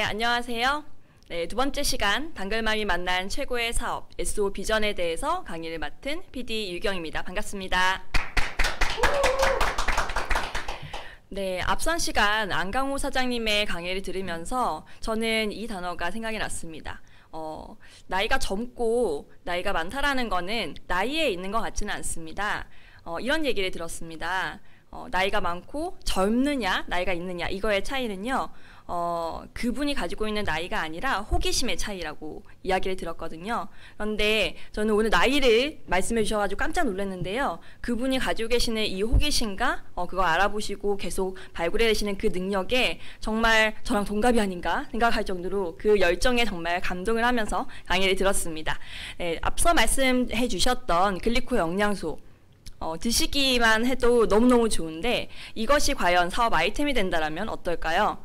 안녕하세요. 네, 두 번째 시간 당글맘이 만난 최고의 사업 SO 비전에 대해서 강의를 맡은 PD 유경입니다. 반갑습니다. 네, 앞선 시간 안강호 사장님의 강의를 들으면서 저는 이 단어가 생각이 났습니다. 나이가 젊고 나이가 많다라는 거는 나이에 있는 것 같지는 않습니다. 이런 얘기를 들었습니다. 나이가 많고 젊느냐 나이가 있느냐 이거의 차이는요, 그분이 가지고 있는 나이가 아니라 호기심의 차이라고 이야기를 들었거든요. 그런데 저는 오늘 나이를 말씀해 주셔가지고 깜짝 놀랐는데요. 그분이 가지고 계시는 이 호기심과 그거 알아보시고 계속 발굴해 내시는 그 능력에 정말 저랑 동갑이 아닌가 생각할 정도로 그 열정에 정말 감동을 하면서 강의를 들었습니다. 네, 앞서 말씀해 주셨던 글리코 영양소 드시기만 해도 너무너무 좋은데 이것이 과연 사업 아이템이 된다면 어떨까요?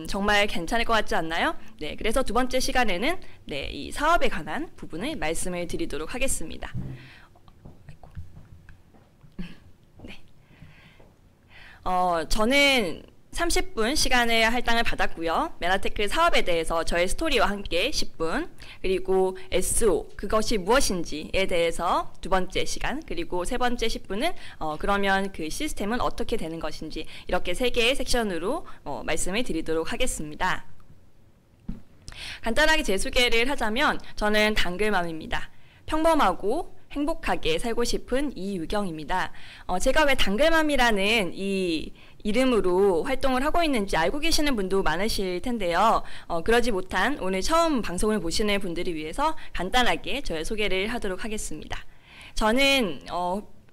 정말 괜찮을 것 같지 않나요? 네, 그래서 두 번째 시간에는 이 사업에 관한 부분을 말씀을 드리도록 하겠습니다. 네. 저는 30분 시간을 할당을 받았고요. 메나테크 사업에 대해서 저의 스토리와 함께 10분, 그리고 SO, 그것이 무엇인지에 대해서 두 번째 시간, 그리고 세 번째 10분은 그러면 그 시스템은 어떻게 되는 것인지, 이렇게 세 개의 섹션으로 말씀을 드리도록 하겠습니다. 간단하게 제 소개를 하자면 저는 당글맘입니다. 평범하고 행복하게 살고 싶은 이유경입니다. 제가 왜 당글맘이라는 이 이름으로 활동을 하고 있는지 알고 계시는 분도 많으실 텐데요. 그러지 못한 오늘 처음 방송을 보시는 분들을 위해서 간단하게 저의 소개를 하도록 하겠습니다. 저는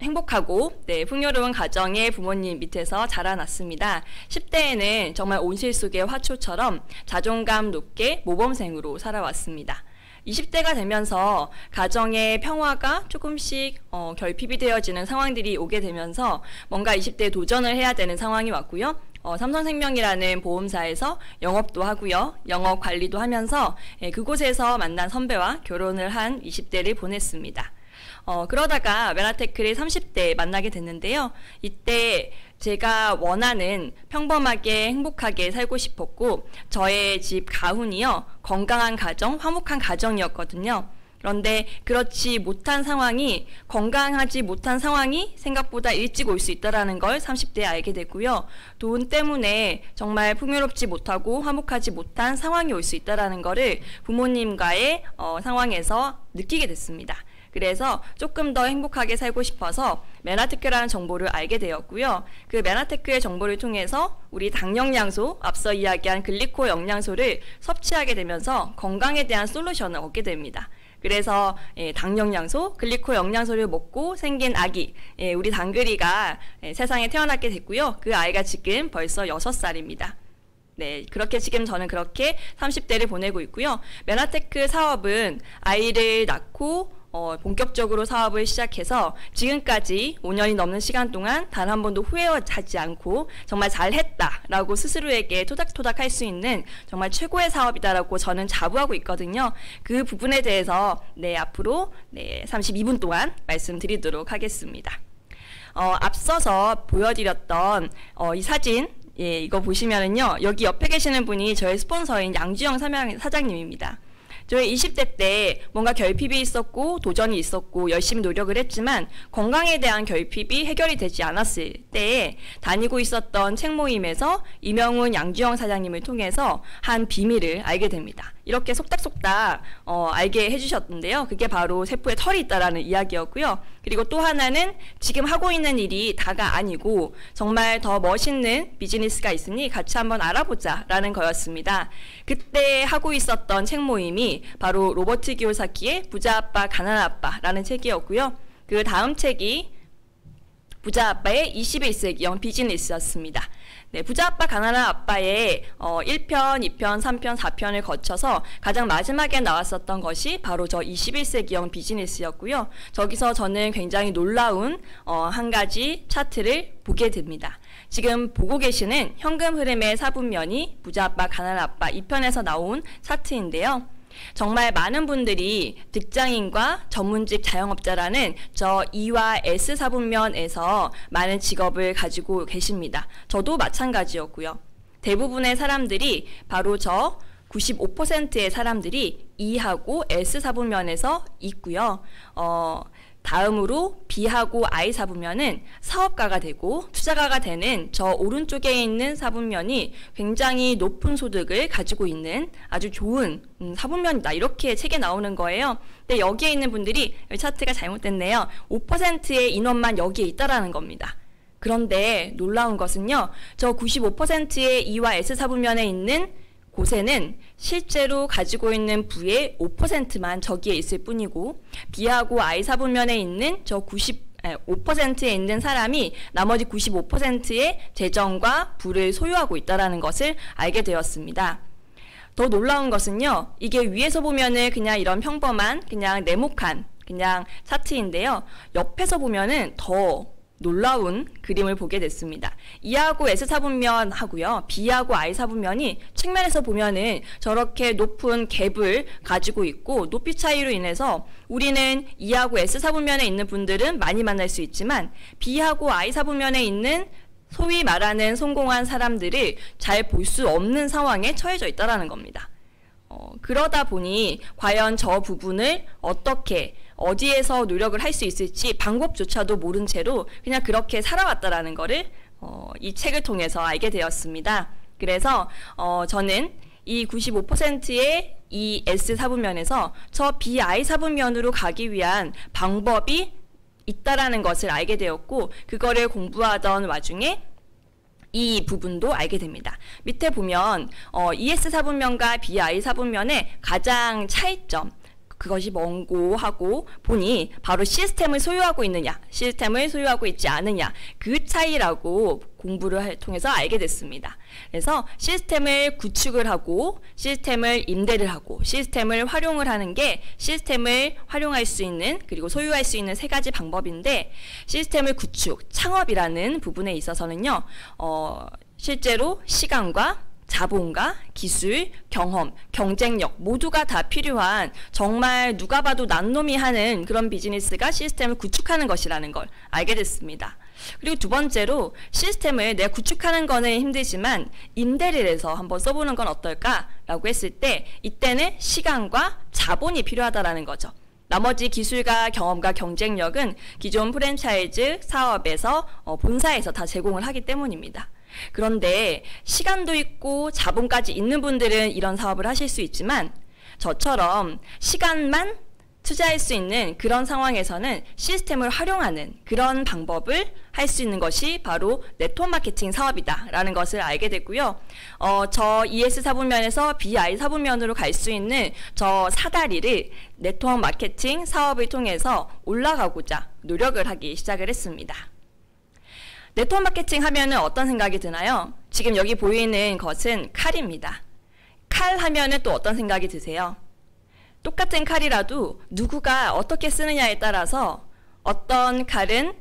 행복하고 풍요로운 가정의 부모님 밑에서 자라났습니다. 10대에는 정말 온실 속의 화초처럼 자존감 높게 모범생으로 살아왔습니다. 20대가 되면서 가정의 평화가 조금씩 결핍이 되어지는 상황들이 오게 되면서 뭔가 20대에 도전을 해야 되는 상황이 왔고요. 삼성생명이라는 보험사에서 영업도 하고요. 영업 관리도 하면서 그곳에서 만난 선배와 결혼을 한 20대를 보냈습니다. 그러다가 메나테크를 30대에 만나게 됐는데요. 이때 제가 원하는 평범하게 행복하게 살고 싶었고 저의 집 가훈이요, 건강한 가정, 화목한 가정이었거든요. 그런데 그렇지 못한 상황이, 건강하지 못한 상황이 생각보다 일찍 올 수 있다는 걸 30대에 알게 됐고요. 돈 때문에 정말 풍요롭지 못하고 화목하지 못한 상황이 올 수 있다는 것을 부모님과의 상황에서 느끼게 됐습니다. 그래서 조금 더 행복하게 살고 싶어서 메나테크라는 정보를 알게 되었고요. 그 메나테크의 정보를 통해서 우리 당 영양소, 앞서 이야기한 글리코 영양소를 섭취하게 되면서 건강에 대한 솔루션을 얻게 됩니다. 그래서 당 영양소, 글리코 영양소를 먹고 생긴 아기, 우리 당글이가 세상에 태어나게 됐고요. 그 아이가 지금 벌써 6살입니다. 네, 그렇게 지금 저는 그렇게 30대를 보내고 있고요. 메나테크 사업은 아이를 낳고 본격적으로 사업을 시작해서 지금까지 5년이 넘는 시간 동안 단 한 번도 후회하지 않고 정말 잘했다라고 스스로에게 토닥토닥 할 수 있는 정말 최고의 사업이다라고 저는 자부하고 있거든요. 그 부분에 대해서 앞으로 32분 동안 말씀드리도록 하겠습니다. 앞서서 보여드렸던 이 사진, 이거 보시면은요, 여기 옆에 계시는 분이 저의 스폰서인 양주영 사장님입니다. 저희 20대 때 뭔가 결핍이 있었고 도전이 있었고 열심히 노력을 했지만 건강에 대한 결핍이 해결이 되지 않았을 때에 다니고 있었던 책 모임에서 이명훈 양주영 사장님을 통해서 한 비밀을 알게 됩니다. 이렇게 속닥속닥 알게 해주셨는데요. 그게 바로 세포에 털이 있다라는 이야기였고요. 그리고 또 하나는 지금 하고 있는 일이 다가 아니고 정말 더 멋있는 비즈니스가 있으니 같이 한번 알아보자 라는 거였습니다. 그때 하고 있었던 책 모임이 바로 로버트 기요사키의 부자 아빠 가난한 아빠라는 책이었고요. 그 다음 책이 부자 아빠의 21세기형 비즈니스였습니다. 네, 부자 아빠 가난한 아빠의 1편, 2편, 3편, 4편을 거쳐서 가장 마지막에 나왔었던 것이 바로 저 21세기형 비즈니스였고요. 저기서 저는 굉장히 놀라운 한 가지 차트를 보게 됩니다. 지금 보고 계시는 현금 흐름의 4분면이 부자 아빠 가난한 아빠 2편에서 나온 차트인데요. 정말 많은 분들이 직장인과 전문직 자영업자라는 저 E와 S 사분면에서 많은 직업을 가지고 계십니다. 저도 마찬가지였고요. 대부분의 사람들이 바로 저 95%의 사람들이 E하고 S사분면에서 있고요. 다음으로 B하고 I사분면은 사업가가 되고 투자가가 되는 저 오른쪽에 있는 사분면이 굉장히 높은 소득을 가지고 있는 아주 좋은 사분면이다. 이렇게 책에 나오는 거예요. 근데 여기에 있는 분들이 차트가 잘못됐네요. 5%의 인원만 여기에 있다라는 겁니다. 그런데 놀라운 것은요. 저 95%의 E와 S사분면에 있는 곳에는 실제로 가지고 있는 부의 5%만 저기에 있을 뿐이고 B하고 I사분면에 있는 저 5%에 있는 사람이 나머지 95%의 재정과 부를 소유하고 있다는 것을 알게 되었습니다. 더 놀라운 것은요. 이게 위에서 보면은 그냥 이런 평범한 그냥 네모칸 그냥 차트인데요. 옆에서 보면은 더 놀라운 그림을 보게 됐습니다. E하고 S사분면 하고요. B하고 I사분면이 측면에서 보면은 저렇게 높은 갭을 가지고 있고 높이 차이로 인해서 우리는 E하고 S사분면에 있는 분들은 많이 만날 수 있지만 B하고 I사분면에 있는 소위 말하는 성공한 사람들을 잘 볼 수 없는 상황에 처해져 있다는 겁니다. 그러다 보니 과연 저 부분을 어떻게 어디에서 노력을 할 수 있을지 방법조차도 모른 채로 그냥 그렇게 살아왔다라는 거를 이 책을 통해서 알게 되었습니다. 그래서 저는 이 95%의 이 S사분면에서 저 BI사분면으로 가기 위한 방법이 있다라는 것을 알게 되었고 그거를 공부하던 와중에 이 부분도 알게 됩니다. 밑에 보면 ES사분면과 BI사분면의 가장 차이점 그것이 뭔고 하고 보니 바로 시스템을 소유하고 있느냐 시스템을 소유하고 있지 않느냐 그 차이라고 공부를 통해서 알게 됐습니다. 그래서 시스템을 구축을 하고 시스템을 임대를 하고 시스템을 활용을 하는 게 시스템을 활용할 수 있는 그리고 소유할 수 있는 세 가지 방법인데 시스템을 구축, 창업이라는 부분에 있어서는요. 실제로 시간과 자본과 기술, 경험, 경쟁력 모두가 다 필요한 정말 누가 봐도 난놈이 하는 그런 비즈니스가 시스템을 구축하는 것이라는 걸 알게 됐습니다. 그리고 두 번째로 시스템을 내가 구축하는 거는 힘들지만 임대를 해서 한번 써보는 건 어떨까라고 했을 때 이때는 시간과 자본이 필요하다라는 거죠. 나머지 기술과 경험과 경쟁력은 기존 프랜차이즈 사업에서 본사에서 다 제공을 하기 때문입니다. 그런데 시간도 있고 자본까지 있는 분들은 이런 사업을 하실 수 있지만 저처럼 시간만 투자할 수 있는 그런 상황에서는 시스템을 활용하는 그런 방법을 할 수 있는 것이 바로 네트워크 마케팅 사업이다라는 것을 알게 됐고요. 저 ES사분면에서 BI사분면으로 갈 수 있는 저 사다리를 네트워크 마케팅 사업을 통해서 올라가고자 노력을 하기 시작을 했습니다. 네트워크 마케팅 하면은 어떤 생각이 드나요? 지금 여기 보이는 것은 칼입니다. 칼 하면은 또 어떤 생각이 드세요? 똑같은 칼이라도 누구가 어떻게 쓰느냐에 따라서 어떤 칼은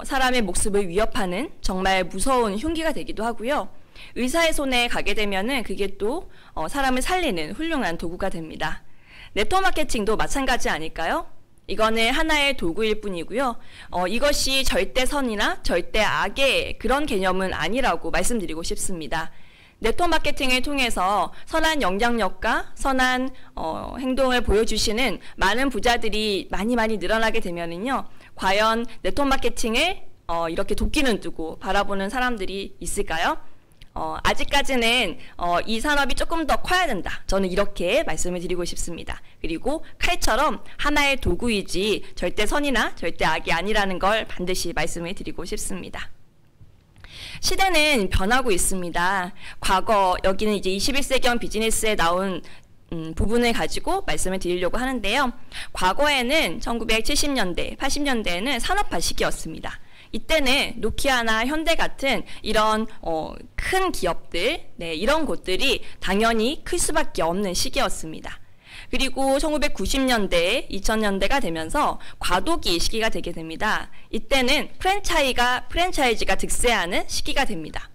사람의 목숨을 위협하는 정말 무서운 흉기가 되기도 하고요. 의사의 손에 가게 되면은 그게 또 사람을 살리는 훌륭한 도구가 됩니다. 네트워크 마케팅도 마찬가지 아닐까요? 이거는 하나의 도구일 뿐이고요. 이것이 절대 선이나 절대 악의 그런 개념은 아니라고 말씀드리고 싶습니다. 네트워크 마케팅을 통해서 선한 영향력과 선한 행동을 보여주시는 많은 부자들이 많이 늘어나게 되면은요. 과연 네트워크 마케팅을 이렇게 도끼는 두고 바라보는 사람들이 있을까요? 아직까지는 이 산업이 조금 더 커야 된다. 저는 이렇게 말씀을 드리고 싶습니다. 그리고 칼처럼 하나의 도구이지 절대 선이나 절대 악이 아니라는 걸 반드시 말씀을 드리고 싶습니다. 시대는 변하고 있습니다. 과거 여기는 이제 21세기형 비즈니스에 나온 부분을 가지고 말씀을 드리려고 하는데요. 과거에는 1970년대, 80년대에는 산업화 시기였습니다. 이때는 노키아나 현대 같은 이런 큰 기업들, 이런 곳들이 당연히 클 수밖에 없는 시기였습니다. 그리고 1990년대, 2000년대가 되면서 과도기 시기가 되게 됩니다. 이때는 프랜차이즈가 득세하는 시기가 됩니다.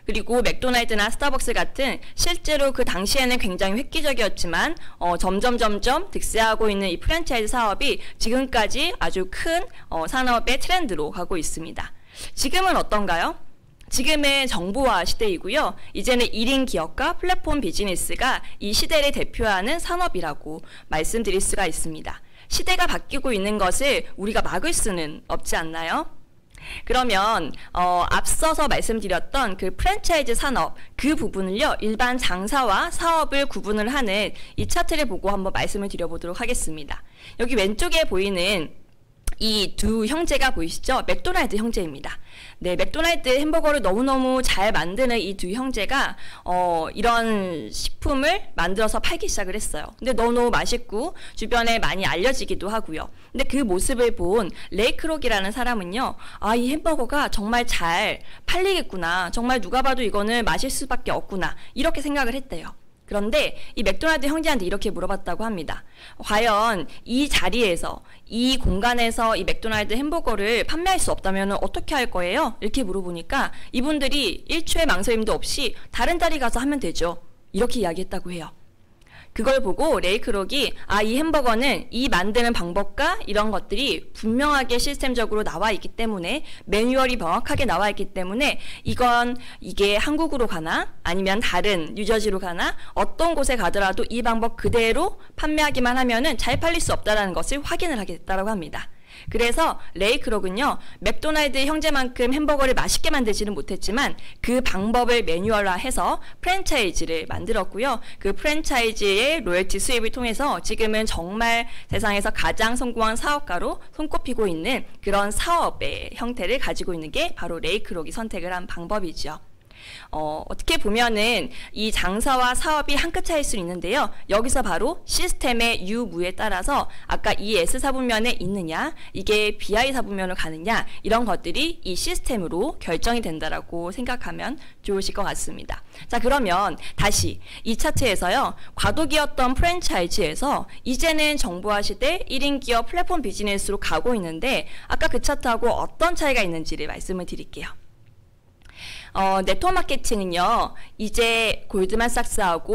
그리고 맥도날드나 스타벅스 같은 실제로 그 당시에는 굉장히 획기적이었지만 점점 득세하고 있는 이 프랜차이즈 사업이 지금까지 아주 큰 산업의 트렌드로 가고 있습니다. 지금은 어떤가요? 지금은 정보화 시대이고요. 이제는 1인 기업과 플랫폼 비즈니스가 이 시대를 대표하는 산업이라고 말씀드릴 수가 있습니다. 시대가 바뀌고 있는 것을 우리가 막을 수는 없지 않나요? 그러면 앞서서 말씀드렸던 그 프랜차이즈 산업 그 부분을요, 일반 장사와 사업을 구분을 하는 이 차트를 보고 한번 말씀을 드려보도록 하겠습니다. 여기 왼쪽에 보이는 이 두 형제가 보이시죠? 맥도날드 형제입니다. 네, 맥도날드 햄버거를 너무너무 잘 만드는 이 두 형제가 이런 식품을 만들어서 팔기 시작을 했어요. 근데 너무너무 맛있고 주변에 많이 알려지기도 하고요. 근데 그 모습을 본 레이 크록이라는 사람은요, 아, 이 햄버거가 정말 잘 팔리겠구나. 정말 누가 봐도 이거는 마실 수밖에 없구나. 이렇게 생각을 했대요. 그런데 이 맥도날드 형제한테 이렇게 물어봤다고 합니다. 과연 이 자리에서, 이 공간에서 이 맥도날드 햄버거를 판매할 수 없다면 어떻게 할 거예요? 이렇게 물어보니까 이분들이 일초의 망설임도 없이 다른 자리 가서 하면 되죠. 이렇게 이야기했다고 해요. 그걸 보고 레이 크록이 이 햄버거는 이 만드는 방법과 이런 것들이 분명하게 시스템적으로 나와 있기 때문에, 매뉴얼이 명확하게 나와 있기 때문에 이게 한국으로 가나 아니면 다른 뉴저지로 가나 어떤 곳에 가더라도 이 방법 그대로 판매하기만 하면은 잘 팔릴 수 없다는 것을 확인을 하게 됐다고 합니다. 그래서 레이 크록은요, 맥도날드 형제만큼 햄버거를 맛있게 만들지는 못했지만 그 방법을 매뉴얼화해서 프랜차이즈를 만들었고요. 그 프랜차이즈의 로열티 수입을 통해서 지금은 정말 세상에서 가장 성공한 사업가로 손꼽히고 있는 그런 사업의 형태를 가지고 있는 게 바로 레이 크록이 선택을 한 방법이죠. 어떻게 보면은 이 장사와 사업이 한 끗 차이일 수 있는데요. 여기서 바로 시스템의 유무에 따라서 아까 이 S사분면에 있느냐, 이게 BI사분면으로 가느냐, 이런 것들이 이 시스템으로 결정이 된다라고 생각하면 좋으실 것 같습니다. 자, 그러면 다시 이 차트에서요, 과도기였던 프랜차이즈에서 이제는 정보화 시대 1인 기업 플랫폼 비즈니스로 가고 있는데, 아까 그 차트하고 어떤 차이가 있는지를 말씀을 드릴게요. 네트워크 마케팅은요, 이제 골드만삭스에서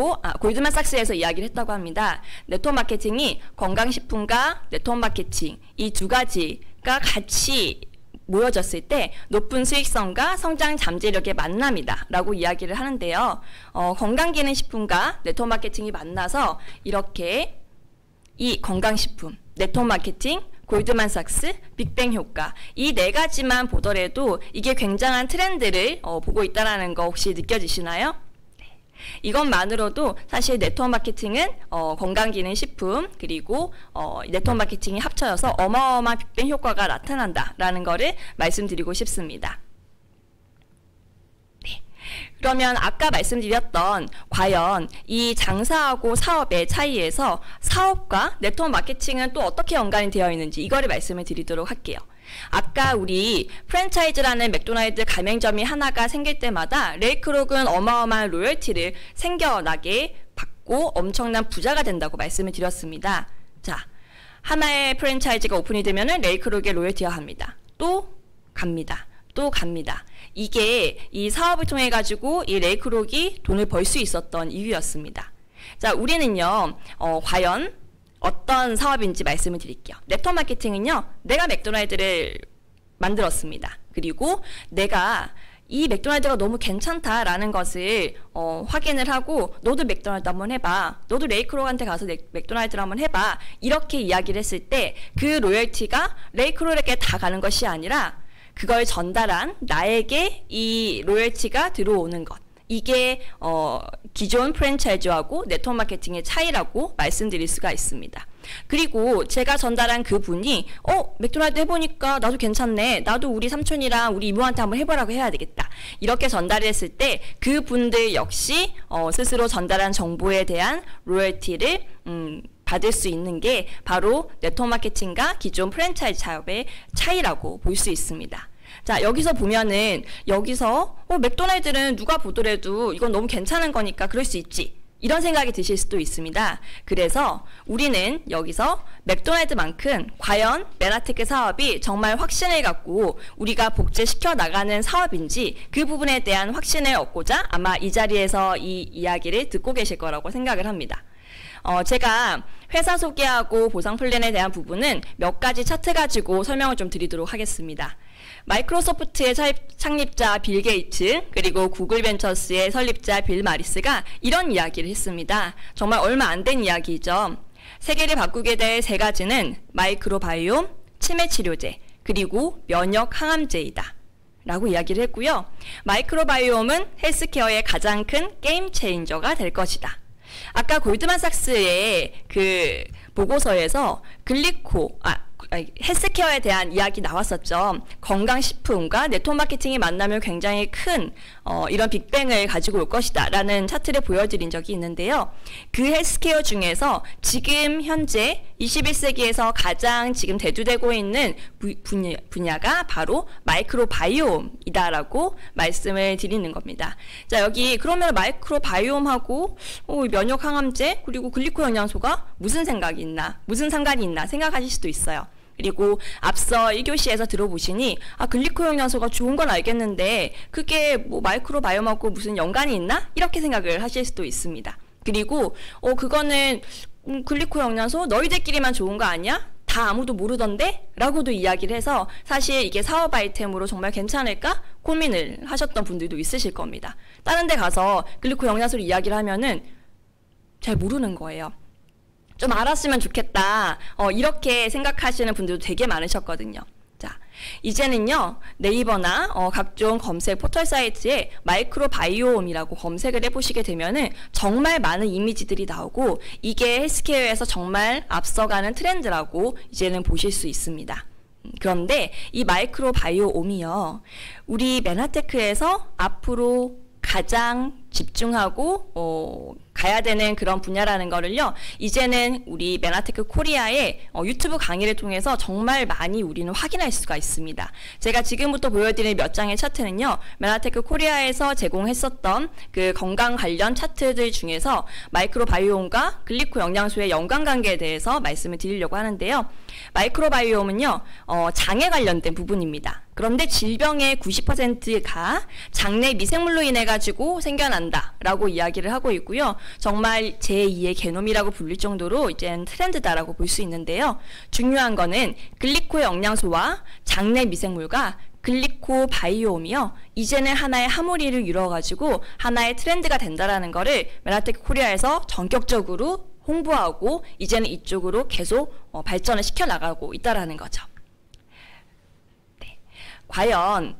이야기를 했다고 합니다. 네트워크 마케팅이 건강식품과 네트워크 마케팅 이 두 가지가 같이 모여졌을 때 높은 수익성과 성장 잠재력의 만남이다 라고 이야기를 하는데요. 건강기능식품과 네트워크 마케팅이 만나서 이렇게 이 건강식품, 네트워크 마케팅, 골드만삭스, 빅뱅 효과 이 네 가지만 보더라도 이게 굉장한 트렌드를 보고 있다는 거 혹시 느껴지시나요? 네. 이것만으로도 사실 네트워크 마케팅은 건강기능식품 그리고 네트워크 마케팅이 합쳐져서 어마어마한 빅뱅 효과가 나타난다라는 거를 말씀드리고 싶습니다. 그러면 아까 말씀드렸던 과연 이 장사하고 사업의 차이에서 사업과 네트워크 마케팅은 또 어떻게 연관이 되어 있는지 이거를 말씀을 드리도록 할게요. 아까 우리 프랜차이즈라는 맥도날드 가맹점이 하나가 생길 때마다 레이 크록은 어마어마한 로열티를 생겨나게 받고 엄청난 부자가 된다고 말씀을 드렸습니다. 자, 하나의 프랜차이즈가 오픈이 되면은 레이 크록의 로열티가 갑니다. 또 갑니다. 또 갑니다. 이게 이 사업을 통해 가지고 이 레이 크록이 돈을 벌 수 있었던 이유였습니다. 자, 우리는요, 과연 어떤 사업인지 말씀을 드릴게요. 네트워크 마케팅은요, 내가 맥도날드를 만들었습니다. 그리고 내가 이 맥도날드가 너무 괜찮다라는 것을 확인을 하고 너도 맥도날드 한번 해봐. 너도 레이 크록한테 가서 맥도날드를 한번 해봐. 이렇게 이야기를 했을 때 그 로열티가 레이 크록에게 다 가는 것이 아니라 그걸 전달한 나에게 이 로열티가 들어오는 것. 이게 기존 프랜차이즈하고 네트워크 마케팅의 차이라고 말씀드릴 수가 있습니다. 그리고 제가 전달한 그 분이 맥도날드 해보니까 나도 괜찮네. 나도 우리 삼촌이랑 우리 이모한테 한번 해보라고 해야 되겠다. 이렇게 전달을 했을 때 그분들 역시 스스로 전달한 정보에 대한 로열티를 받을 수 있는 게 바로 네트워크 마케팅과 기존 프랜차이즈 사업의 차이라고 볼 수 있습니다. 자, 여기서 보면은 여기서 맥도날드는 누가 보더라도 이건 너무 괜찮은 거니까 그럴 수 있지. 이런 생각이 드실 수도 있습니다. 그래서 우리는 여기서 맥도날드만큼 과연 메나테크 사업이 정말 확신을 갖고 우리가 복제시켜 나가는 사업인지 그 부분에 대한 확신을 얻고자 아마 이 자리에서 이 이야기를 듣고 계실 거라고 생각을 합니다. 제가 회사 소개하고 보상 플랜에 대한 부분은 몇 가지 차트 가지고 설명을 좀 드리도록 하겠습니다. 마이크로소프트의 창립자 빌 게이츠 그리고 구글 벤처스의 설립자 빌 마리스가 이런 이야기를 했습니다. 정말 얼마 안 된 이야기죠. 세계를 바꾸게 될 세 가지는 마이크로바이옴, 치매 치료제, 그리고 면역 항암제이다 라고 이야기를 했고요. 마이크로바이옴은 헬스케어의 가장 큰 게임 체인저가 될 것이다. 아까 골드만삭스의 그 보고서에서 헬스케어에 대한 이야기 나왔었죠. 건강식품과 네트워크 마케팅이 만나면 굉장히 큰 이런 빅뱅을 가지고 올 것이다 라는 차트를 보여드린 적이 있는데요. 그 헬스케어 중에서 지금 현재 21세기에서 가장 지금 대두되고 있는 분야가 바로 마이크로바이옴이다라고 말씀을 드리는 겁니다. 자, 여기 그러면 마이크로바이옴하고 면역 항암제 그리고 글리코 영양소가 무슨 생각이 있나, 무슨 상관이 있나 생각하실 수도 있어요. 그리고 앞서 1교시에서 들어보시니 글리코 영양소가 좋은 건 알겠는데 그게 뭐 마이크로바이옴하고 무슨 연관이 있나? 이렇게 생각을 하실 수도 있습니다. 그리고 그거는 글리코 영양소 너희들끼리만 좋은 거 아니야? 다 아무도 모르던데? 라고도 이야기를 해서 사실 이게 사업 아이템으로 정말 괜찮을까? 고민을 하셨던 분들도 있으실 겁니다. 다른 데 가서 글리코 영양소를 이야기를 하면은 잘 모르는 거예요. 좀 알았으면 좋겠다. 이렇게 생각하시는 분들도 되게 많으셨거든요. 자, 이제는요, 네이버나 각종 검색 포털 사이트에 마이크로바이옴이라고 검색을 해보시게 되면은 정말 많은 이미지들이 나오고 이게 헬스케어에서 정말 앞서가는 트렌드라고 이제는 보실 수 있습니다. 그런데 이 마이크로바이옴이요, 우리 메나테크에서 앞으로 가장 집중하고 가야 되는 그런 분야라는 거를요, 이제는 우리 메나테크 코리아의 유튜브 강의를 통해서 정말 많이 우리는 확인할 수가 있습니다. 제가 지금부터 보여드릴 몇 장의 차트는요, 메나테크 코리아에서 제공했었던 그 건강 관련 차트들 중에서 마이크로바이옴과 글리코 영양소의 연관관계에 대해서 말씀을 드리려고 하는데요. 마이크로바이옴은요, 장에 관련된 부분입니다. 그런데 질병의 90%가 장내 미생물로 인해 가지고 생겨난다 라고 이야기를 하고 있고요. 정말 제2의 게놈이라고 불릴 정도로 이제는 트렌드다라고 볼 수 있는데요. 중요한 거는 글리코 영양소와 장내 미생물과 글리코바이옴이요, 이제는 하나의 하모니를 이루어가지고 하나의 트렌드가 된다라는 거를 메나테크 코리아에서 전격적으로 홍보하고 이제는 이쪽으로 계속 발전을 시켜나가고 있다라는 거죠. 과연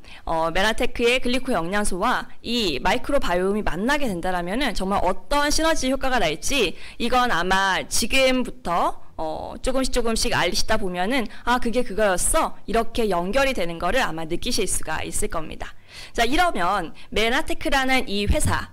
메나테크의 글리코 영양소와 이 마이크로바이옴이 만나게 된다라면은 정말 어떤 시너지 효과가 날지, 이건 아마 지금부터 조금씩 알리시다 보면은 그게 그거였어, 이렇게 연결이 되는 거를 아마 느끼실 수가 있을 겁니다. 자, 이러면 메나테크라는 이 회사,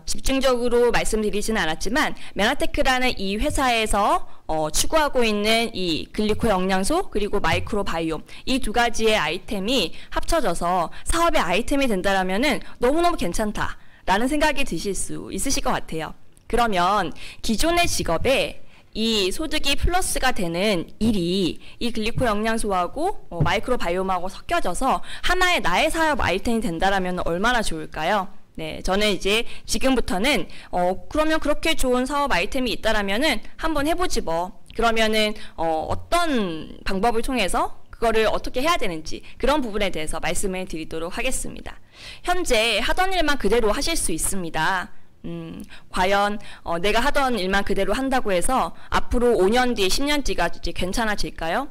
집중적으로 말씀드리지는 않았지만 메나테크라는 이 회사에서 추구하고 있는 이 글리코 영양소 그리고 마이크로바이옴, 이 두 가지의 아이템이 합쳐져서 사업의 아이템이 된다라면은 너무너무 괜찮다라는 생각이 드실 수 있으실 것 같아요. 그러면 기존의 직업에 이 소득이 플러스가 되는 일이 이 글리코 영양소하고 마이크로바이옴하고 섞여져서 하나의 나의 사업 아이템이 된다라면 얼마나 좋을까요? 네, 저는 이제 지금부터는 그러면 그렇게 좋은 사업 아이템이 있다라면은 한번 해보지 뭐. 그러면은 어떤 방법을 통해서 그거를 어떻게 해야 되는지 그런 부분에 대해서 말씀을 드리도록 하겠습니다. 현재 하던 일만 그대로 하실 수 있습니다. 과연 내가 하던 일만 그대로 한다고 해서 앞으로 5년 뒤, 10년 뒤가 이제 괜찮아질까요?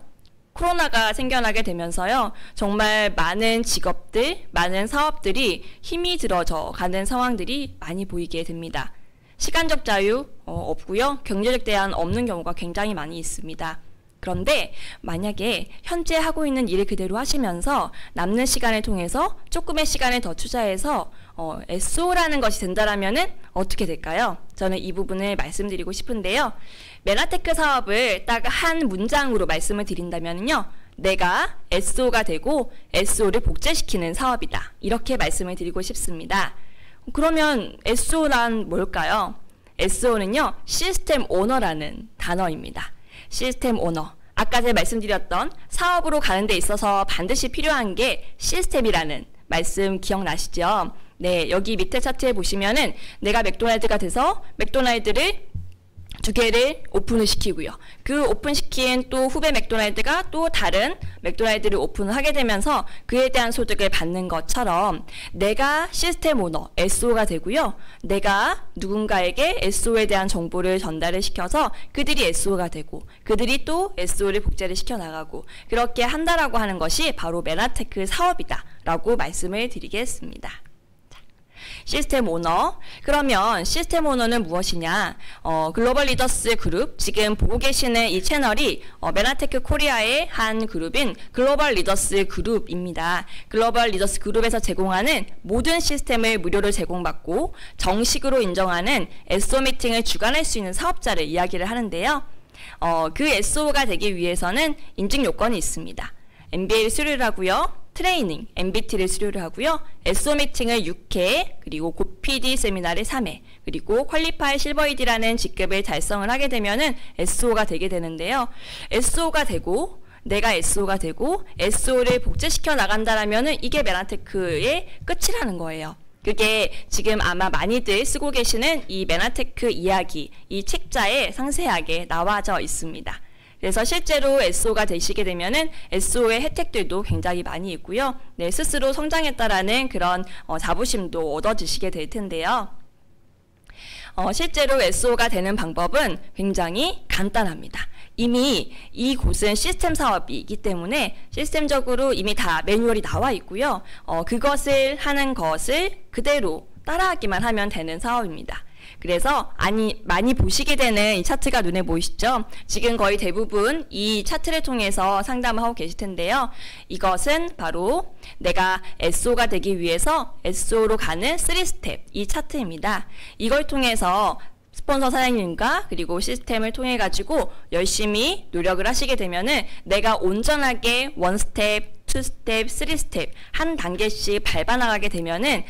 코로나가 생겨나게 되면서요, 정말 많은 직업들, 많은 사업들이 힘이 들어져 가는 상황들이 많이 보이게 됩니다. 시간적 자유 없고요, 경제적 제한 없는 경우가 굉장히 많이 있습니다. 그런데 만약에 현재 하고 있는 일을 그대로 하시면서 남는 시간을 통해서 조금의 시간을 더 투자해서 SO라는 것이 된다라면은 어떻게 될까요? 저는 이 부분을 말씀드리고 싶은데요. 메나테크 사업을 딱 한 문장으로 말씀을 드린다면요, 내가 SO가 되고 SO를 복제시키는 사업이다, 이렇게 말씀을 드리고 싶습니다. 그러면 SO란 뭘까요? SO는요, 시스템 오너라는 단어입니다. 시스템 오너. 아까 제가 말씀드렸던 사업으로 가는 데 있어서 반드시 필요한 게 시스템이라는 말씀 기억나시죠? 네, 여기 밑에 차트에 보시면은 내가 맥도날드가 돼서 맥도날드를 두 개를 오픈을 시키고요. 그 오픈시킨 또 후배 맥도날드가 또 다른 맥도날드를 오픈을 하게 되면서 그에 대한 소득을 받는 것처럼 내가 시스템 오너, SO가 되고요. 내가 누군가에게 SO에 대한 정보를 전달을 시켜서 그들이 SO가 되고 그들이 또 SO를 복제를 시켜나가고 그렇게 한다라고 하는 것이 바로 메나테크 사업이다 라고 말씀을 드리겠습니다. 시스템 오너. 그러면 시스템 오너는 무엇이냐? 글로벌 리더스 그룹, 지금 보고 계시는 이 채널이 메나테크 코리아의 한 그룹인 글로벌 리더스 그룹입니다. 글로벌 리더스 그룹에서 제공하는 모든 시스템을 무료로 제공받고 정식으로 인정하는 SO 미팅을 주관할 수 있는 사업자를 이야기를 하는데요. 그 SO가 되기 위해서는 인증 요건이 있습니다. MBA를 수료를 하고요. 트레이닝, MBT를 수료를 하고요. SO 미팅을 6회, 그리고 고PD 세미나를 3회, 그리고 퀄리파이 실버이드라는 직급을 달성을 하게 되면은 SO가 되게 되는데요. SO가 되고 내가 SO가 되고 SO를 복제시켜 나간다라면은 이게 메나테크의 끝이라는 거예요. 그게 지금 아마 많이들 쓰고 계시는 이 메나테크 이야기, 이 책자에 상세하게 나와져 있습니다. 그래서 실제로 SO가 되시게 되면은 SO의 혜택들도 굉장히 많이 있고요. 네, 스스로 성장했다라는 그런 자부심도 얻어지시게 될 텐데요. 실제로 SO가 되는 방법은 굉장히 간단합니다. 이미 이곳은 시스템 사업이기 때문에 시스템적으로 이미 다 매뉴얼이 나와 있고요. 그것을 하는 것을 그대로 따라하기만 하면 되는 사업입니다. 그래서 많이 보시게 되는 이 차트가 눈에 보이시죠? 지금 거의 대부분 이 차트를 통해서 상담을 하고 계실 텐데요. 이것은 바로 내가 SO가 되기 위해서 SO로 가는 3스텝, 이 차트입니다. 이걸 통해서 스폰서 사장님과 그리고 시스템을 통해 가지고 열심히 노력을 하시게 되면은 내가 온전하게 1스텝, 2스텝, 3스텝 한 단계씩 밟아나가게 되면은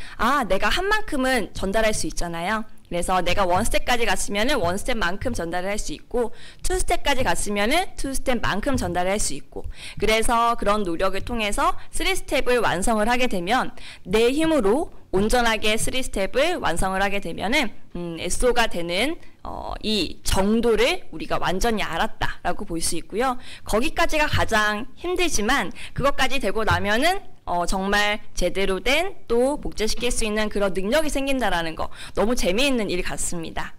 내가 한 만큼은 전달할 수 있잖아요. 그래서 내가 1스텝까지 갔으면은 1스텝만큼 전달을 할 수 있고 2스텝까지 갔으면은 2스텝만큼 전달을 할 수 있고 그래서 그런 노력을 통해서 3스텝을 완성을 하게 되면 내 힘으로 온전하게 3스텝을 완성을 하게 되면은 SO가 되는 이 정도를 우리가 완전히 알았다라고 볼 수 있고요. 거기까지가 가장 힘들지만 그것까지 되고 나면은 정말 제대로 된 또 복제시킬 수 있는 그런 능력이 생긴다라는 거 너무 재미있는 일 같습니다.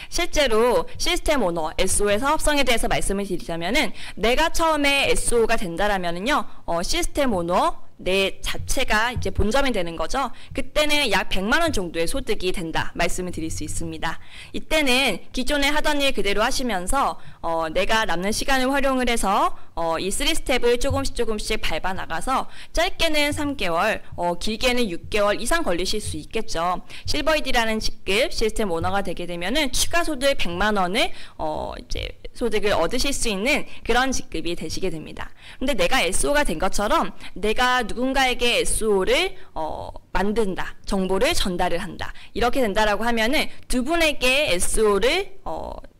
실제로 시스템 오너, SO의 사업성에 대해서 말씀을 드리자면은 내가 처음에 SO가 된다라면은요, 시스템 오너 내 자체가 이제 본점이 되는 거죠. 그때는 약 100만 원 정도의 소득이 된다 말씀을 드릴 수 있습니다. 이때는 기존에 하던 일 그대로 하시면서 내가 남는 시간을 활용을 해서 이 3스텝을 조금씩 밟아 나가서 짧게는 3개월, 길게는 6개월 이상 걸리실 수 있겠죠. 실버이드라는 직급 시스템 오너가 되게 되면은 추가 소득 100만 원을 이제 소득을 얻으실 수 있는 그런 직급이 되시게 됩니다. 근데 내가 SO가 된 것처럼 내가 누군가에게 SO를 만든다, 정보를 전달을 한다. 이렇게 된다라고 하면은 두 분에게 SO를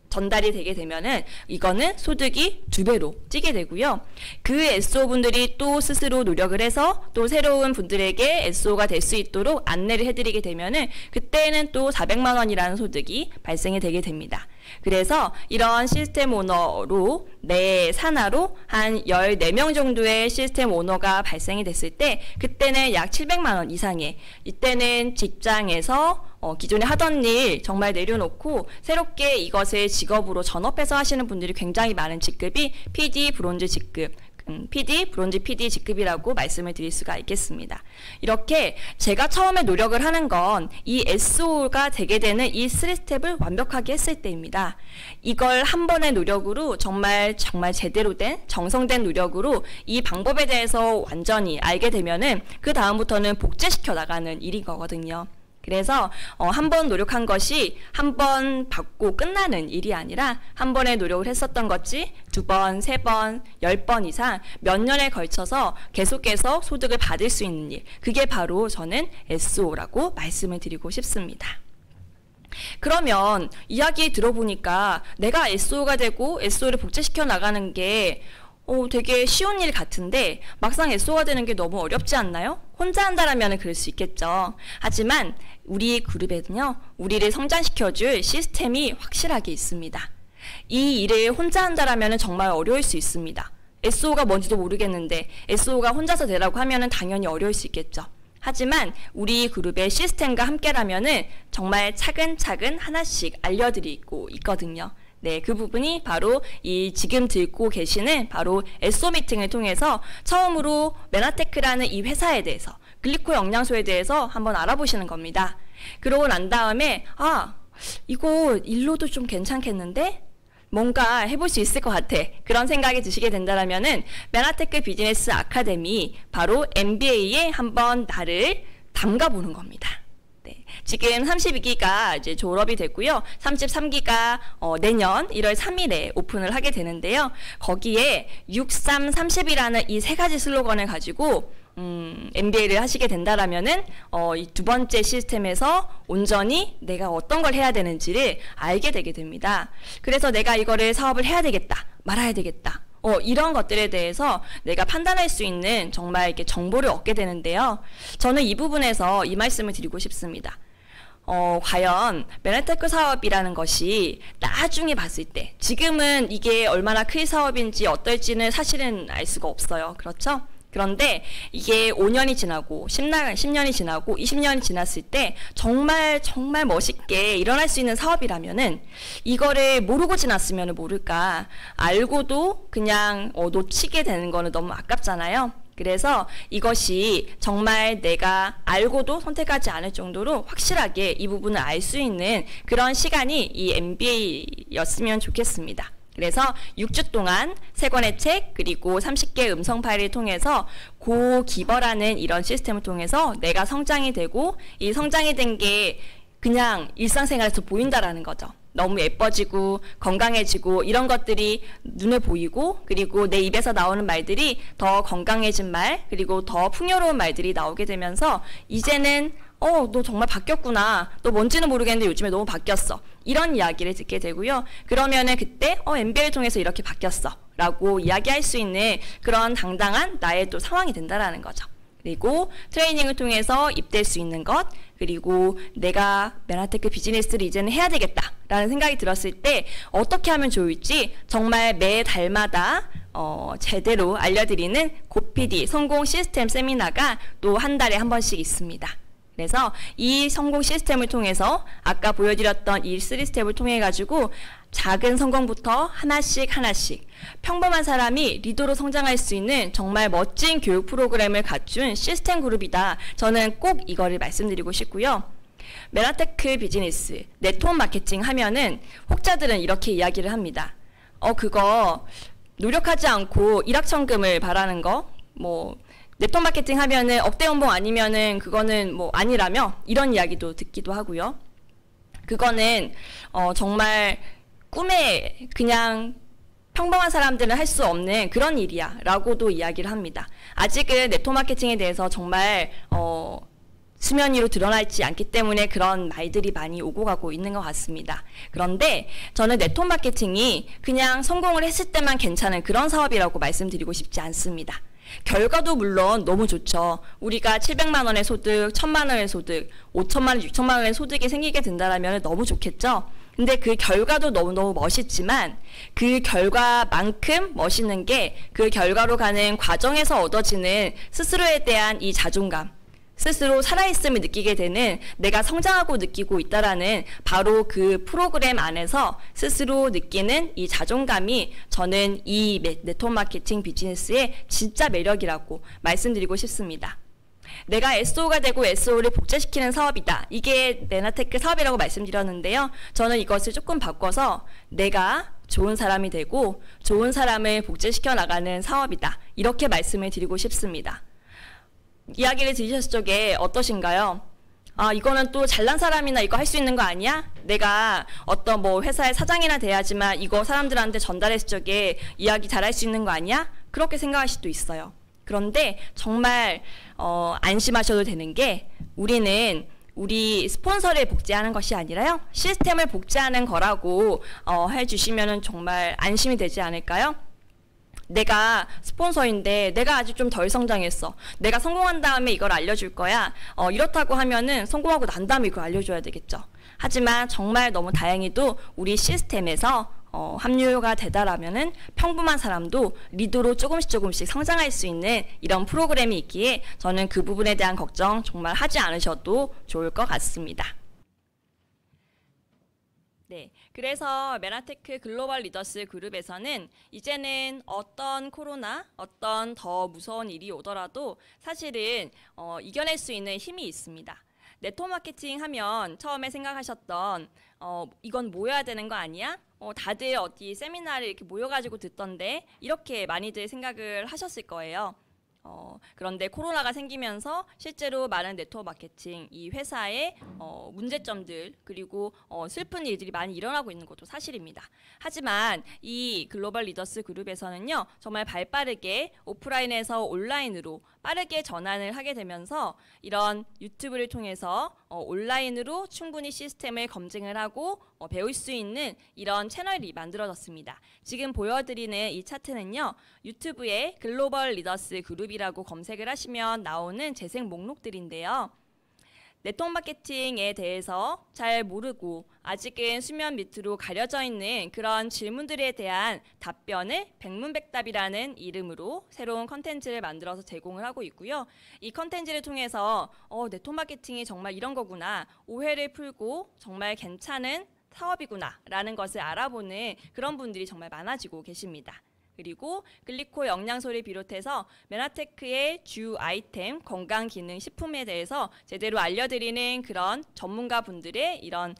전달이 되게 되면은 이거는 소득이 2배로 찌게 되고요. 그 SO 분들이 또 스스로 노력을 해서 또 새로운 분들에게 SO가 될 수 있도록 안내를 해드리게 되면은 그때는 또 400만 원이라는 소득이 발생이 되게 됩니다. 그래서 이런 시스템 오너로 내 산하로 한 14명 정도의 시스템 오너가 발생이 됐을 때 그때는 약 700만 원 이상의 이때는 직장에서 기존에 하던 일 정말 내려놓고 새롭게 이것을 직업으로 전업해서 하시는 분들이 굉장히 많은 직급이 PD 브론즈 직급 PD, 브론즈 PD 직급이라고 말씀을 드릴 수가 있겠습니다. 이렇게 제가 처음에 노력을 하는 건 이 SO가 되게 되는 이 3스텝을 완벽하게 했을 때입니다. 이걸 한 번의 노력으로 정말 제대로 된 정성된 노력으로 이 방법에 대해서 완전히 알게 되면은 그 다음부터는 복제시켜 나가는 일인 거거든요. 그래서 한 번 노력한 것이 한 번 받고 끝나는 일이 아니라 한 번의 노력을 했었던 것이 2번, 3번, 10번 이상 몇 년에 걸쳐서 계속해서 소득을 받을 수 있는 일. 그게 바로 저는 SO라고 말씀을 드리고 싶습니다. 그러면 이야기 들어보니까 내가 SO가 되고 SO를 복제시켜 나가는 게 되게 쉬운 일 같은데 막상 SO가 되는 게 너무 어렵지 않나요? 혼자 한다라면 그럴 수 있겠죠. 하지만 우리 그룹에는요, 우리를 성장시켜줄 시스템이 확실하게 있습니다. 이 일을 혼자 한다라면 정말 어려울 수 있습니다. SO가 뭔지도 모르겠는데 SO가 혼자서 되라고 하면 당연히 어려울 수 있겠죠. 하지만 우리 그룹의 시스템과 함께라면 정말 차근차근 하나씩 알려드리고 있거든요. 네, 그 부분이 바로 이 지금 듣고 계시는 바로 SO 미팅을 통해서 처음으로 메나테크라는 이 회사에 대해서, 글리코 영양소에 대해서 한번 알아보시는 겁니다. 그러고 난 다음에 이거 일로도 좀 괜찮겠는데? 뭔가 해볼 수 있을 것 같아. 그런 생각이 드시게 된다면은 메나테크 비즈니스 아카데미, 바로 MBA에 한번 나를 담가보는 겁니다. 네, 지금 32기가 이제 졸업이 됐고요. 33기가 내년 1월 3일에 오픈을 하게 되는데요. 거기에 6330이라는 이 세 가지 슬로건을 가지고 MBA를 하시게 된다라면은 이 두 번째 시스템에서 온전히 내가 어떤 걸 해야 되는지를 알게 되게 됩니다. 그래서 내가 이거를 사업을 해야 되겠다, 말아야 되겠다. 이런 것들에 대해서 내가 판단할 수 있는 정말 이렇게 정보를 얻게 되는데요. 저는 이 부분에서 이 말씀을 드리고 싶습니다. 과연 메나테크 사업이라는 것이 나중에 봤을 때, 지금은 이게 얼마나 큰 사업인지 어떨지는 사실은 알 수가 없어요. 그렇죠? 그런데 이게 5년이 지나고 10년이 지나고 20년이 지났을 때 정말 멋있게 일어날 수 있는 사업이라면은 이거를 모르고 지났으면 모를까, 알고도 그냥 놓치게 되는 거는 너무 아깝잖아요. 그래서 이것이 정말 내가 알고도 선택하지 않을 정도로 확실하게 이 부분을 알 수 있는 그런 시간이 이 MBA였으면 좋겠습니다. 그래서 6주 동안 3권의 책 그리고 30개의 음성 파일을 통해서 고기버라는 이런 시스템을 통해서 내가 성장이 되고, 이 성장이 된 게 그냥 일상생활에서 보인다라는 거죠. 너무 예뻐지고 건강해지고 이런 것들이 눈에 보이고, 그리고 내 입에서 나오는 말들이 더 건강해진 말, 그리고 더 풍요로운 말들이 나오게 되면서 이제는 너 정말 바뀌었구나. 너 뭔지는 모르겠는데 요즘에 너무 바뀌었어. 이런 이야기를 듣게 되고요. 그러면은 그때 MBA를 통해서 이렇게 바뀌었어 라고 이야기할 수 있는 그런 당당한 나의 또 상황이 된다라는 거죠. 그리고 트레이닝을 통해서 입될 수 있는 것, 그리고 내가 메나테크 비즈니스를 이제는 해야 되겠다라는 생각이 들었을 때 어떻게 하면 좋을지 정말 매 달마다 제대로 알려드리는 고PD 성공 시스템 세미나가 또 한 달에 한 번씩 있습니다. 그래서 이 성공 시스템을 통해서 아까 보여드렸던 이 3스텝을 통해 가지고 작은 성공부터 하나씩 평범한 사람이 리더로 성장할 수 있는 정말 멋진 교육 프로그램을 갖춘 시스템 그룹이다. 저는 꼭 이거를 말씀드리고 싶고요. 메나테크 비즈니스, 네트워크 마케팅 하면은 혹자들은 이렇게 이야기를 합니다. 그거 노력하지 않고 일확천금을 바라는 거, 네트워크 마케팅 하면은 억대 연봉 아니면은 그거는 아니라며, 이런 이야기도 듣기도 하고요. 그거는 정말 꿈에 그냥 평범한 사람들은 할 수 없는 그런 일이야 라고도 이야기를 합니다. 아직은 네트워크 마케팅에 대해서 정말 수면 위로 드러나지 않기 때문에 그런 말들이 많이 오고 가고 있는 것 같습니다. 그런데 저는 네트워크 마케팅이 그냥 성공을 했을 때만 괜찮은 그런 사업이라고 말씀드리고 싶지 않습니다. 결과도 물론 너무 좋죠. 우리가 700만 원의 소득, 1000만 원의 소득, 5천만 원, 6천만 원의 소득이 생기게 된다면 너무 좋겠죠. 근데 그 결과도 너무너무 멋있지만 그 결과만큼 멋있는 게 그 결과로 가는 과정에서 얻어지는 스스로에 대한 이 자존감, 스스로 살아있음을 느끼게 되는, 내가 성장하고 느끼고 있다라는 바로 그 프로그램 안에서 스스로 느끼는 이 자존감이 저는 이 네트워크 마케팅 비즈니스의 진짜 매력이라고 말씀드리고 싶습니다. 내가 SO가 되고 SO를 복제시키는 사업이다. 이게 메나테크 사업이라고 말씀드렸는데요. 저는 이것을 조금 바꿔서 내가 좋은 사람이 되고 좋은 사람을 복제시켜 나가는 사업이다. 이렇게 말씀을 드리고 싶습니다. 이야기를 들으셨을 적에 어떠신가요? 이거는 또 잘난 사람이나 이거 할 수 있는 거 아니야? 내가 어떤 회사의 사장이나 돼야지만 이거 사람들한테 전달했을 적에 이야기 잘할 수 있는 거 아니야? 그렇게 생각할 수도 있어요. 그런데 정말 안심하셔도 되는 게, 우리는 우리 스폰서를 복제하는 것이 아니라요, 시스템을 복제하는 거라고 해주시면 정말 안심이 되지 않을까요? 내가 스폰서인데 내가 아직 좀 덜 성장했어. 내가 성공한 다음에 이걸 알려줄 거야. 이렇다고 하면은 성공하고 난 다음에 이걸 알려줘야 되겠죠. 하지만 정말 너무 다행히도 우리 시스템에서 합류가 되다라면은 평범한 사람도 리더로 조금씩 성장할 수 있는 이런 프로그램이 있기에 저는 그 부분에 대한 걱정 정말 하지 않으셔도 좋을 것 같습니다. 네, 그래서 메나테크 글로벌 리더스 그룹에서는 이제는 어떤 코로나, 어떤 더 무서운 일이 오더라도 사실은 이겨낼 수 있는 힘이 있습니다. 네트워크 마케팅 하면 처음에 생각하셨던 이건 모여야 되는 거 아니야? 다들 어디 세미나를 이렇게 모여가지고 듣던데 이렇게 많이들 생각을 하셨을 거예요. 그런데 코로나가 생기면서 실제로 많은 네트워크 마케팅 이 회사의 문제점들 그리고 슬픈 일들이 많이 일어나고 있는 것도 사실입니다. 하지만 이 글로벌 리더스 그룹에서는요, 정말 발빠르게 오프라인에서 온라인으로 빠르게 전환을 하게 되면서 이런 유튜브를 통해서 온라인으로 충분히 시스템을 검증을 하고 배울 수 있는 이런 채널이 만들어졌습니다. 지금 보여드리는 이 차트는요, 유튜브에 글로벌 리더스 그룹이라고 검색을 하시면 나오는 재생 목록들인데요. 네트워크 마케팅에 대해서 잘 모르고 아직은 수면 밑으로 가려져 있는 그런 질문들에 대한 답변을 백문백답이라는 이름으로 새로운 컨텐츠를 만들어서 제공을 하고 있고요. 이 컨텐츠를 통해서 네트워크 마케팅이 정말 이런 거구나, 오해를 풀고 정말 괜찮은 사업이구나 라는 것을 알아보는 그런 분들이 정말 많아지고 계십니다. 그리고 글리코 영양소를 비롯해서 메나테크의 주 아이템 건강기능식품에 대해서 제대로 알려드리는 그런 전문가 분들의 이런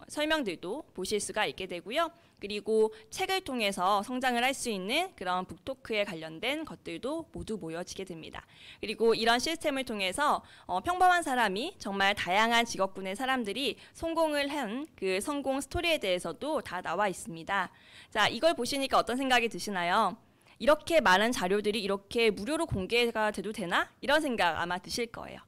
설명들도 보실 수가 있게 되고요. 그리고 책을 통해서 성장을 할 수 있는 그런 북토크에 관련된 것들도 모두 모여지게 됩니다. 그리고 이런 시스템을 통해서 평범한 사람이 정말 다양한 직업군의 사람들이 성공을 한 그 성공 스토리에 대해서도 다 나와 있습니다. 자, 이걸 보시니까 어떤 생각이 드시나요? 이렇게 많은 자료들이 이렇게 무료로 공개가 돼도 되나? 이런 생각 아마 드실 거예요.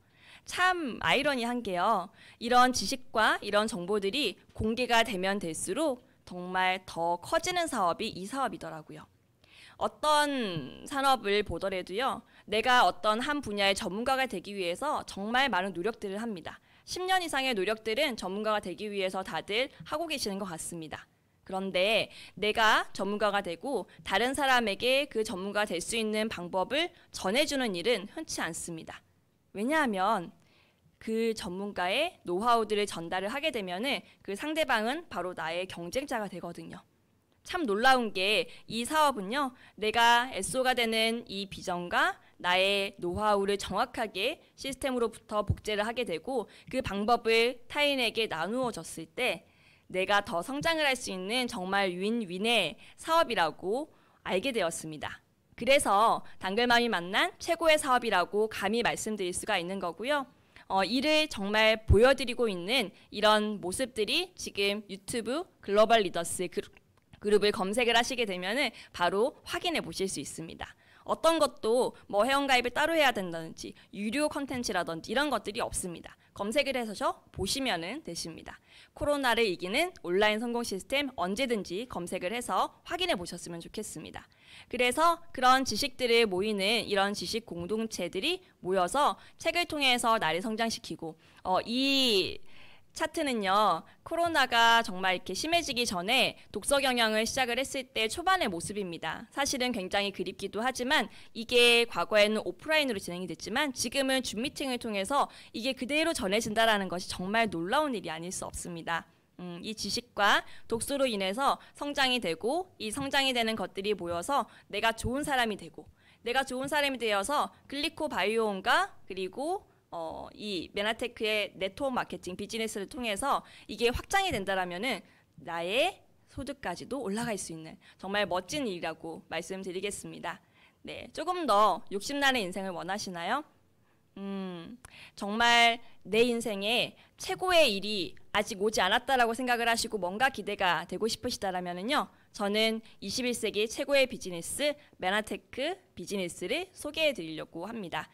참 아이러니한 게요, 이런 지식과 이런 정보들이 공개가 되면 될수록 정말 더 커지는 사업이 이 사업이더라고요. 어떤 산업을 보더라도요, 내가 어떤 한 분야의 전문가가 되기 위해서 정말 많은 노력들을 합니다. 10년 이상의 노력들은 전문가가 되기 위해서 다들 하고 계시는 것 같습니다. 그런데 내가 전문가가 되고 다른 사람에게 그 전문가가 될 수 있는 방법을 전해주는 일은 흔치 않습니다. 왜냐하면 그 전문가의 노하우들을 전달을 하게 되면은 그 상대방은 바로 나의 경쟁자가 되거든요. 참 놀라운 게 이 사업은요, 내가 SO가 되는 이 비전과 나의 노하우를 정확하게 시스템으로부터 복제를 하게 되고 그 방법을 타인에게 나누어 줬을 때 내가 더 성장을 할 수 있는 정말 윈윈의 사업이라고 알게 되었습니다. 그래서 당글맘이 만난 최고의 사업이라고 감히 말씀드릴 수가 있는 거고요. 이를 정말 보여드리고 있는 이런 모습들이 지금 유튜브 글로벌 리더스 그룹을 검색을 하시게 되면은 바로 확인해 보실 수 있습니다. 어떤 것도 뭐 회원가입을 따로 해야 된다든지 유료 컨텐츠라든지 이런 것들이 없습니다. 검색을 해서 보시면 되십니다. 코로나를 이기는 온라인 성공 시스템 언제든지 검색을 해서 확인해 보셨으면 좋겠습니다. 그래서 그런 지식들을 모이는 이런 지식 공동체들이 모여서 책을 통해서 나를 성장시키고 이 차트는요, 코로나가 정말 이렇게 심해지기 전에 독서 경영을 시작을 했을 때 초반의 모습입니다. 사실은 굉장히 그립기도 하지만 이게 과거에는 오프라인으로 진행이 됐지만 지금은 줌 미팅을 통해서 이게 그대로 전해진다는 것이 정말 놀라운 일이 아닐 수 없습니다. 이 지식과 독서로 인해서 성장이 되고 이 성장이 되는 것들이 모여서 내가 좋은 사람이 되고 내가 좋은 사람이 되어서 글리코 바이오온과 그리고 이 메나테크의 네트워크 마케팅 비즈니스를 통해서 이게 확장이 된다라면은 나의 소득까지도 올라갈 수 있는 정말 멋진 일이라고 말씀드리겠습니다. 네, 조금 더 욕심나는 인생을 원하시나요? 정말 내 인생에 최고의 일이 아직 오지 않았다라고 생각을 하시고 뭔가 기대가 되고 싶으시다라면은요, 저는 21세기 최고의 비즈니스 메나테크 비즈니스를 소개해 드리려고 합니다.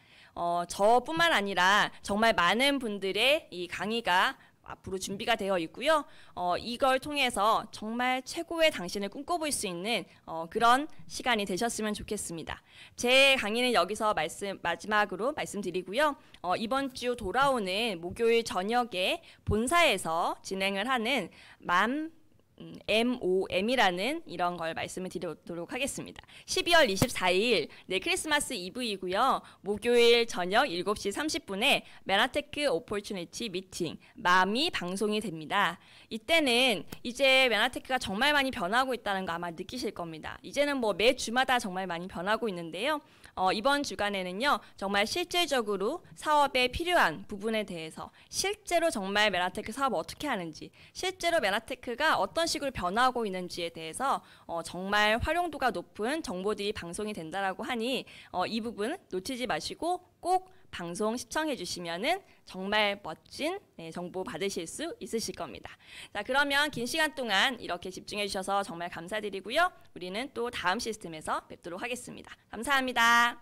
저뿐만 아니라 정말 많은 분들의 이 강의가 앞으로 준비가 되어 있고요. 이걸 통해서 정말 최고의 당신을 꿈꿔볼 수 있는 그런 시간이 되셨으면 좋겠습니다. 제 강의는 여기서 마지막으로 말씀드리고요. 이번 주 돌아오는 목요일 저녁에 본사에서 진행을 하는 MOM이라는 이런 걸 말씀을 드리도록 하겠습니다. 12월 24일 크리스마스 이브이고요. 목요일 저녁 7시 30분에 메나테크 오퍼튜니티 미팅 맘이 방송이 됩니다. 이때는 이제 메나테크가 정말 많이 변하고 있다는 거 아마 느끼실 겁니다. 이제는 뭐 매 주마다 정말 많이 변하고 있는데요. 이번 주간에는요, 정말 실질적으로 사업에 필요한 부분에 대해서 실제로 정말 메나테크 사업을 어떻게 하는지, 실제로 메나테크가 어떤 식으로 변하고 있는지에 대해서 정말 활용도가 높은 정보들이 방송이 된다라고 하니 이 부분 놓치지 마시고 꼭 방송 시청해 주시면은 정말 멋진 정보 받으실 수 있으실 겁니다. 자, 그러면 긴 시간 동안 이렇게 집중해 주셔서 정말 감사드리고요. 우리는 또 다음 시스템에서 뵙도록 하겠습니다. 감사합니다.